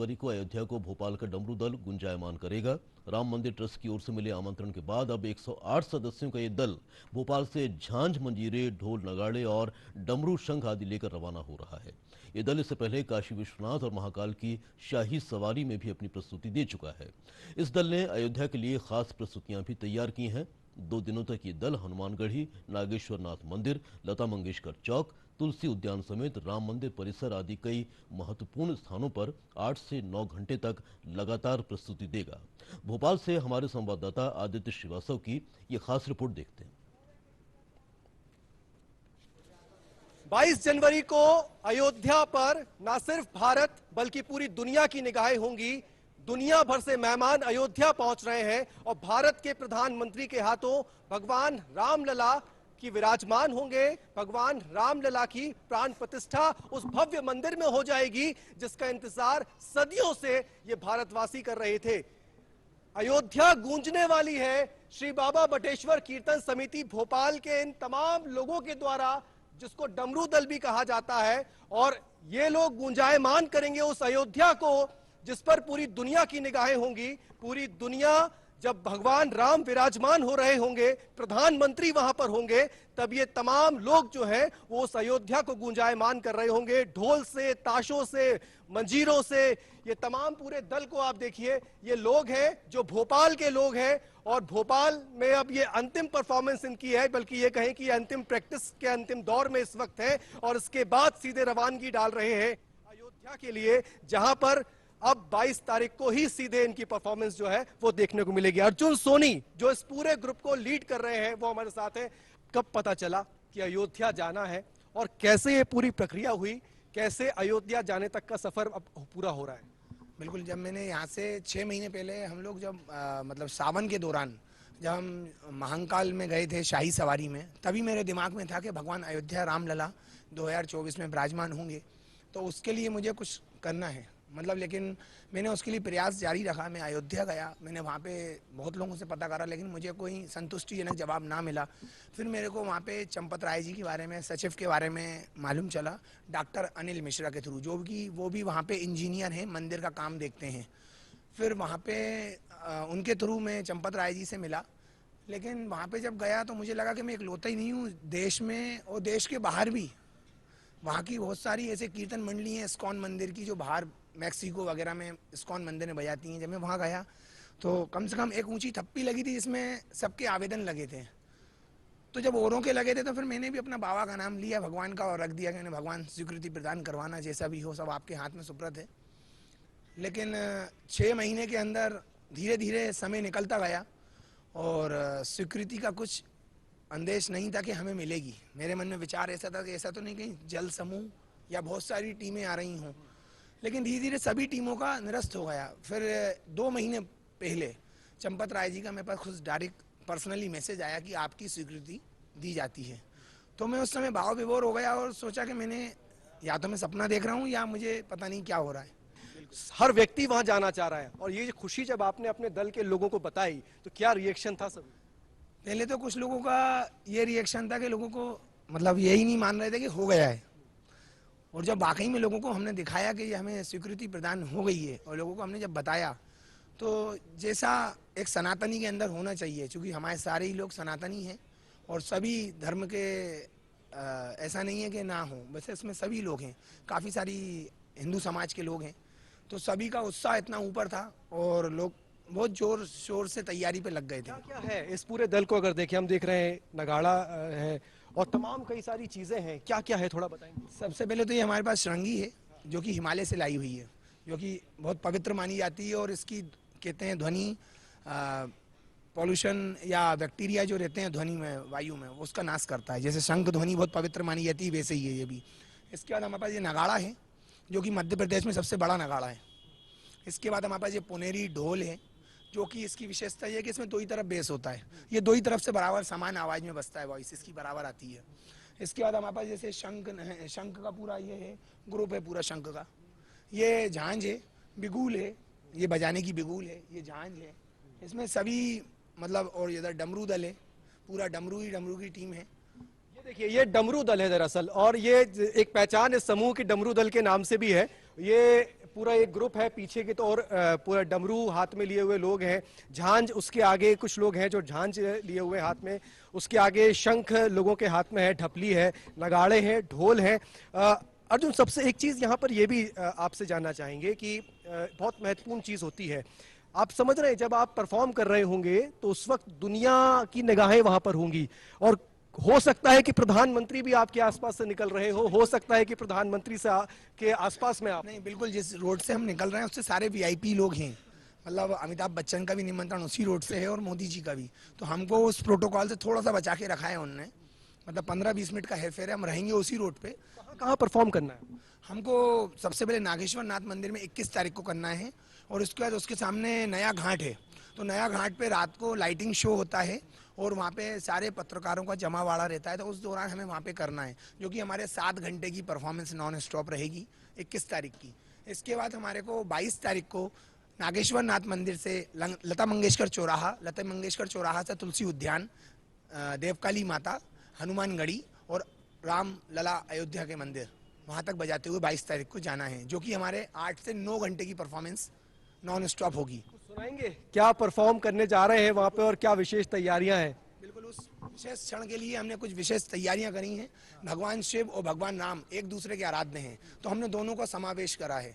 जनवरी को अयोध्या को भोपाल का डमरू दल गुंजायमान करेगा। राम मंदिर ट्रस्ट की ओर से मिले आमंत्रण के बाद अब 108 सदस्यों का ये दल भोपाल से झांझ मंजीरे, ढोल नगाड़े और डमरू शंख आदि लेकर रवाना हो रहा है। ये दल इससे पहले काशी विश्वनाथ और महाकाल की शाही सवारी में भी अपनी प्रस्तुति दे चुका है। इस दल ने अयोध्या के लिए खास प्रस्तुतियां भी तैयार की हैं। 2 दिनों तक ये दल हनुमानगढ़ी, नागेश्वर नाथ मंदिर, लता मंगेशकर चौक, तुलसी उद्यान समेत राम मंदिर परिसर आदि कई महत्वपूर्ण स्थानों पर 8 से 9 घंटे तक लगातार प्रस्तुति देगा। भोपाल से हमारे संवाददाता आदित्य श्रीवास्तव की ये खास रिपोर्ट देखते हैं। 22 जनवरी को अयोध्या पर न सिर्फ भारत बल्कि पूरी दुनिया की निगाहें होंगी। दुनिया भर से मेहमान अयोध्या पहुंच रहे हैं और भारत के प्रधानमंत्री के हाथों भगवान रामलला की विराजमान होंगे। भगवान रामलला की प्राण प्रतिष्ठा उस भव्य मंदिर में हो जाएगी जिसका इंतजार सदियों से ये भारतवासी कर रहे थे। अयोध्या गूंजने वाली है श्री बाबा बटेश्वर कीर्तन समिति भोपाल के इन तमाम लोगों के द्वारा, जिसको डमरू दल भी कहा जाता है, और ये लोग गुंजायमान करेंगे उस अयोध्या को जिस पर पूरी दुनिया की निगाहें होंगी। पूरी दुनिया जब भगवान राम विराजमान हो रहे होंगे, प्रधानमंत्री वहां पर होंगे, तब ये तमाम लोग जो हैं वो उस अयोध्या को गुंजायमान कर रहे होंगे। ढोल से, ताशों से, मंजीरों से, ये तमाम पूरे दल को आप देखिए। ये लोग हैं जो भोपाल के लोग हैं और भोपाल में अब ये अंतिम परफॉर्मेंस इनकी है, बल्कि ये कहें कि ये अंतिम प्रैक्टिस के अंतिम दौर में इस वक्त है और इसके बाद सीधे रवानगी डाल रहे हैं अयोध्या के लिए, जहां पर अब 22 तारीख को ही सीधे इनकी परफॉर्मेंस जो है वो देखने को मिलेगी। अर्जुन सोनी जो इस पूरे ग्रुप को लीड कर रहे हैं वो हमारे साथ हैं। कब पता चला कि अयोध्या जाना है और कैसे ये पूरी प्रक्रिया हुई, कैसे अयोध्या जाने तक का सफर अब पूरा हो रहा है? बिल्कुल, जब मैंने यहाँ से 6 महीने पहले हम लोग जब मतलब सावन के दौरान जब हम महाकाल में गए थे शाही सवारी में, तभी मेरे दिमाग में था कि भगवान अयोध्या रामलला 2024 में विराजमान होंगे, तो उसके लिए मुझे कुछ करना है। मतलब लेकिन मैंने उसके लिए प्रयास जारी रखा। मैं अयोध्या गया, मैंने वहाँ पे बहुत लोगों से पता करा, लेकिन मुझे कोई संतुष्टिजनक जवाब ना मिला। फिर मेरे को वहाँ पे चंपत राय जी के बारे में, सचिव के बारे में मालूम चला, डॉक्टर अनिल मिश्रा के थ्रू, जो कि वो भी वहाँ पे इंजीनियर हैं, मंदिर का काम देखते हैं। फिर वहाँ पे उनके थ्रू मैं चंपत राय जी से मिला। लेकिन वहाँ पे जब गया तो मुझे लगा कि मैं इकलौता ही नहीं हूँ देश में और देश के बाहर भी। वहाँ की बहुत सारी ऐसे कीर्तन मंडली हैं इस्कॉन मंदिर की, जो बाहर मैक्सिको वगैरह में इस्कॉन मंदिर में बजाती हैं। जब मैं वहाँ गया तो कम से कम एक ऊंची थप्पी लगी थी जिसमें सबके आवेदन लगे थे। तो जब औरों के लगे थे तो फिर मैंने भी अपना बाबा का नाम लिया, भगवान का, और रख दिया कि भगवान स्वीकृति प्रदान करवाना, जैसा भी हो सब आपके हाथ में सुप्रत है। लेकिन 6 महीने के अंदर धीरे धीरे समय निकलता गया और स्वीकृति का कुछ अंदेश नहीं था कि हमें मिलेगी। मेरे मन में विचार ऐसा था कि ऐसा तो नहीं कहीं जल समूह या बहुत सारी टीमें आ रही हों, लेकिन धीरे धीरे सभी टीमों का निरस्त हो गया। फिर 2 महीने पहले चंपत राय जी का मेरे पास खुद डायरेक्ट पर्सनली मैसेज आया कि आपकी स्वीकृति दी जाती है। तो मैं उस समय भाव विभोर हो गया और सोचा कि मैंने या तो मैं सपना देख रहा हूँ या मुझे पता नहीं क्या हो रहा है। हर व्यक्ति वहां जाना चाह रहा है और ये खुशी जब आपने अपने दल के लोगों को बताई तो क्या रिएक्शन था सभी? पहले तो कुछ लोगों का ये रिएक्शन था कि लोगों को मतलब यही नहीं मान रहे थे कि हो गया है, और जब वाकई में लोगों को हमने दिखाया कि ये हमें स्वीकृति प्रदान हो गई है और लोगों को हमने जब बताया, तो जैसा एक सनातनी के अंदर होना चाहिए, क्योंकि हमारे सारे ही लोग सनातनी हैं और सभी धर्म के ऐसा नहीं है कि ना हो, वैसे इसमें सभी लोग हैं, काफ़ी सारी हिंदू समाज के लोग हैं, तो सभी का उत्साह इतना ऊपर था और लोग बहुत जोर शोर से तैयारी पे लग गए थे। क्या क्या है इस पूरे दल को अगर देखें, हम देख रहे हैं नगाड़ा है और तमाम कई सारी चीजें हैं, क्या क्या है थोड़ा बताएंगे? सबसे पहले तो ये हमारे पास श्रृंगी है जो कि हिमालय से लाई हुई है, जो कि बहुत पवित्र मानी जाती है और इसकी कहते हैं ध्वनि पॉल्यूशन या बैक्टीरिया जो रहते हैं ध्वनि में, वायु में, उसका नाश करता है। जैसे शंख ध्वनि बहुत पवित्र मानी जाती है, वैसे ही है ये भी। इसके बाद हमारे पास ये नगाड़ा है जो कि मध्य प्रदेश में सबसे बड़ा नगाड़ा है। इसके बाद हमारे पास ये पुनेरी ढोल है, जो कि इसकी विशेषता ये है कि इसमें 2 ही तरफ बेस होता है, ये 2 ही तरफ से बराबर समान आवाज में बजता है, वॉइस इसकी बराबर आती है। इसके बाद हमारे पास जैसे शंख का पूरा ये है, ग्रुप है पूरा शंख का। ये झांझ है, बिगुल है, ये बजाने की बिगुल है, ये झांझ है, इसमें सभी मतलब, और इधर डमरू दल है, पूरा डमरू की टीम है। ये देखिए, ये डमरू दल है दरअसल, और ये एक पहचान इस समूह की डमरू दल के नाम से भी है। ये पूरा एक ग्रुप है पीछे की तो, और पूरा डमरू हाथ में लिए हुए लोग हैं, झांझ उसके आगे कुछ लोग हैं जो झांझ लिए हुए हाथ में, उसके आगे शंख लोगों के हाथ में है, ढपली है, नगाड़े हैं, ढोल हैं। अर्जुन, सबसे एक चीज यहाँ पर ये भी आपसे जानना चाहेंगे कि बहुत महत्वपूर्ण चीज होती है, आप समझ रहे हैं जब आप परफॉर्म कर रहे होंगे तो उस वक्त दुनिया की निगाहें वहां पर होंगी, और हो सकता है कि प्रधानमंत्री भी आपके आसपास से निकल रहे हो सकता है कि प्रधानमंत्री से के आसपास में आप। नहीं, बिल्कुल, जिस रोड से हम निकल रहे हैं उससे सारे वीआईपी लोग हैं, मतलब अमिताभ बच्चन का भी निमंत्रण उसी रोड से है और मोदी जी का भी, तो हमको उस प्रोटोकॉल से थोड़ा सा बचा के रखा है उनने, मतलब 15-20 मिनट का हेरफेर है, हम रहेंगे उसी रोड पे। कहाँ परफॉर्म करना है? हमको सबसे पहले नागेश्वर नाथ मंदिर में 21 तारीख को करना है, और उसके बाद उसके सामने नया घाट है, तो नया घाट पे रात को लाइटिंग शो होता है और वहाँ पे सारे पत्रकारों का जमावाड़ा रहता है, तो उस दौरान हमें वहाँ पे करना है, जो कि हमारे 7 घंटे की परफॉर्मेंस नॉन स्टॉप रहेगी 21 तारीख की। इसके बाद हमारे को 22 तारीख को नागेश्वर नाथ मंदिर से लता मंगेशकर चौराहा से तुलसी उद्यान, देवकाली माता, हनुमानगढ़ी और राम लला अयोध्या के मंदिर, वहाँ तक बजाते हुए 22 तारीख को जाना है, जो कि हमारे 8 से 9 घंटे की परफॉर्मेंस नॉन स्टॉप होगी। सुनाएंगे क्या परफॉर्म करने जा रहे हैं वहाँ पे और क्या विशेष तैयारियां हैं? बिल्कुल, उस विशेष क्षण के लिए हमने कुछ विशेष तैयारियां करी हैं। भगवान शिव और भगवान राम एक दूसरे के आराध्य हैं, तो हमने दोनों का समावेश करा है।